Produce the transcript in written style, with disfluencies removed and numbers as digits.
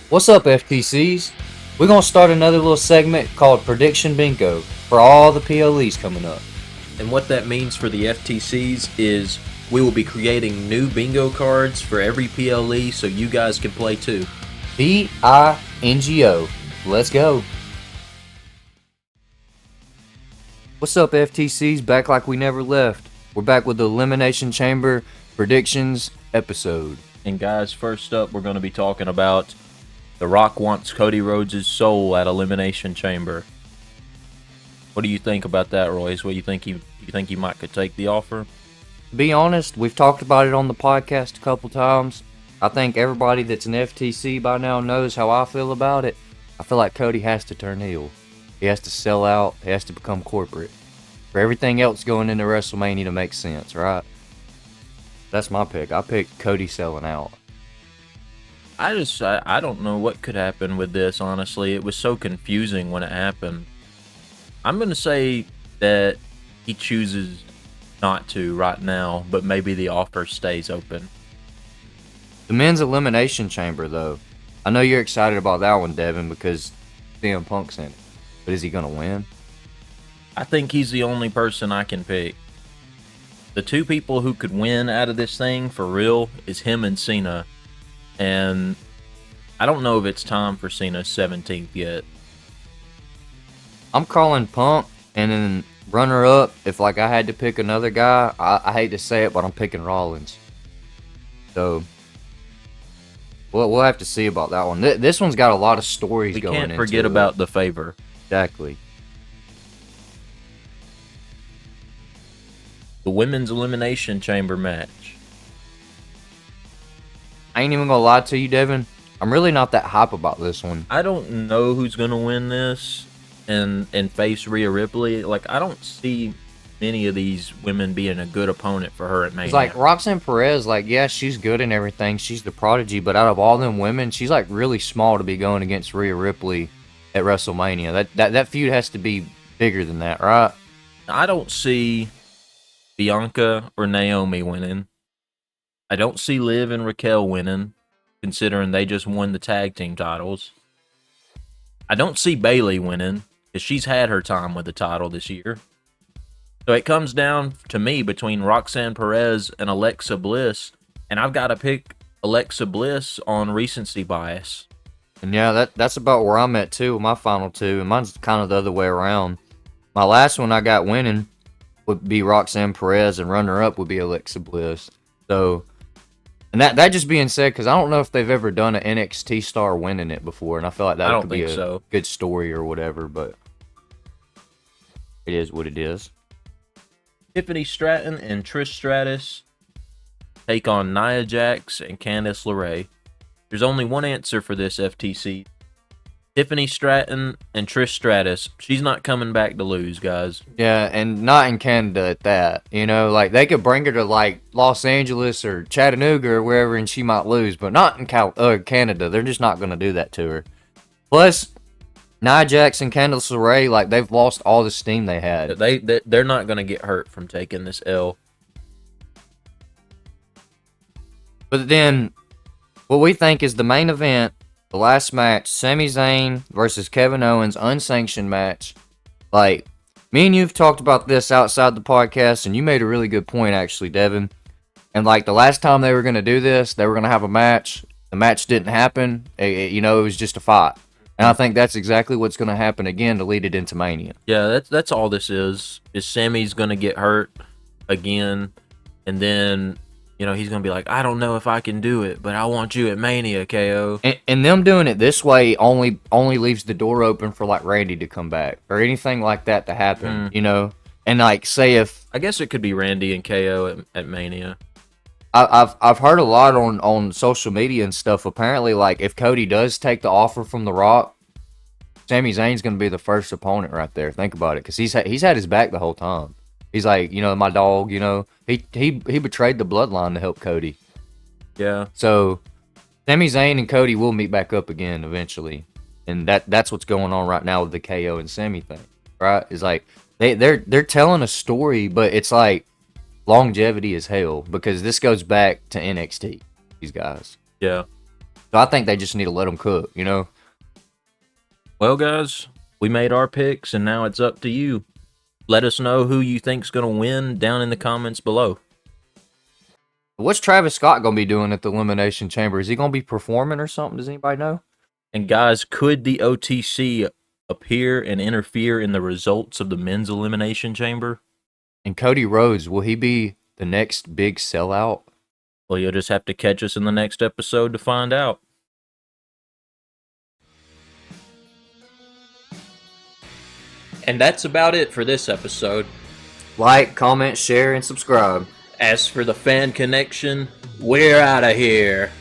What's up, FTCs? We're going to start another little segment called Prediction Bingo for all the PLEs coming up. And what that means for the FTCs is we will be creating new bingo cards for every PLE so you guys can play too. BINGO. Let's go. What's up, FTCs? Back like we never left. We're back with the Elimination Chamber Predictions episode. And guys, first up, we're going to be talking about The Rock wants Cody Rhodes' soul at Elimination Chamber. What do you think about that, Royce? What do you think he might could take the offer? To be honest, we've talked about it on the podcast a couple times. I think everybody that's an FTC by now knows how I feel about it. I feel like Cody has to turn heel. He has to sell out. He has to become corporate. For everything else going into WrestleMania to make sense, right? That's my pick. I picked Cody selling out. I don't know what could happen with this, honestly. It was so confusing when it happened. I'm going to say that he chooses not to right now, but maybe the offer stays open. The men's elimination chamber, though. I know you're excited about that one, Devin, because CM Punk's in it. But is he going to win? I think he's the only person I can pick. The two people who could win out of this thing for real is him and Cena. And I don't know if it's time for Cena's 17th yet. I'm calling Punk, and then runner-up, if I had to pick another guy, I hate to say it, but I'm picking Rollins. So, we'll have to see about that one. This one's got a lot of stories going into it. We can't forget about the favor. Exactly. The Women's Elimination Chamber match. I ain't even gonna lie to you, Devin. I'm really not that hype about this one. I don't know who's gonna win this and face Rhea Ripley. Like, I don't see many of these women being a good opponent for her at Mania. It's like Roxanne Perez, yeah, she's good and everything. She's the prodigy, but out of all them women, she's really small to be going against Rhea Ripley at WrestleMania. That feud has to be bigger than that, right? I don't see Bianca or Naomi winning. I don't see Liv and Raquel winning, considering they just won the tag team titles. I don't see Bayley winning, because she's had her time with the title this year. So it comes down to me between Roxanne Perez and Alexa Bliss, and I've got to pick Alexa Bliss on recency bias. And yeah, that's about where I'm at too, with my final two, and mine's kind of the other way around. My last one I got winning would be Roxanne Perez, and runner-up would be Alexa Bliss. So, and that just being said, because I don't know if they've ever done an NXT star winning it before, and I feel like that could be a good story or whatever, but it is what it is. Tiffany Stratton and Trish Stratus take on Nia Jax and Candice LeRae. There's only one answer for this, FTC. Tiffany Stratton and Trish Stratus. She's not coming back to lose, guys. Yeah, and not in Canada at that. You know, they could bring her to Los Angeles or Chattanooga or wherever, and she might lose, but not in Canada. They're just not going to do that to her. Plus, Nia Jax and Candice LeRae, they've lost all the steam they had. They're not going to get hurt from taking this L. But then, what we think is the main event, the last match, Sami Zayn versus Kevin Owens, unsanctioned match. Me and you've talked about this outside the podcast, and you made a really good point, actually, Devin. And the last time they were going to do this, they were going to have a match. The match didn't happen. It was just a fight. And I think that's exactly what's going to happen again to lead it into Mania. Yeah, that's all this is Sami's going to get hurt again, and then he's going to be like, I don't know if I can do it, but I want you at Mania, KO. And them doing it this way only leaves the door open for Randy to come back or anything like that to happen, And say if I guess it could be Randy and KO at Mania. I've heard a lot on social media and stuff. Apparently, if Cody does take the offer from The Rock, Sami Zayn's going to be the first opponent right there. Think about it, because he's had his back the whole time. He's my dog, He betrayed the bloodline to help Cody. Yeah. So, Sami Zayn and Cody will meet back up again eventually. And that's what's going on right now with the KO and Sami thing. Right? It's they're telling a story, but it's longevity is hell, because this goes back to NXT, these guys. Yeah. So I think they just need to let them cook, you know? Well, guys, we made our picks, and now it's up to you. Let us know who you think's going to win down in the comments below. What's Travis Scott going to be doing at the Elimination Chamber? Is he going to be performing or something? Does anybody know? And guys, could the OTC appear and interfere in the results of the men's elimination chamber? And Cody Rhodes, will he be the next big sellout? Well, you'll just have to catch us in the next episode to find out. And that's about it for this episode. Like, comment, share, and subscribe. As for the fan connection, we're out of here.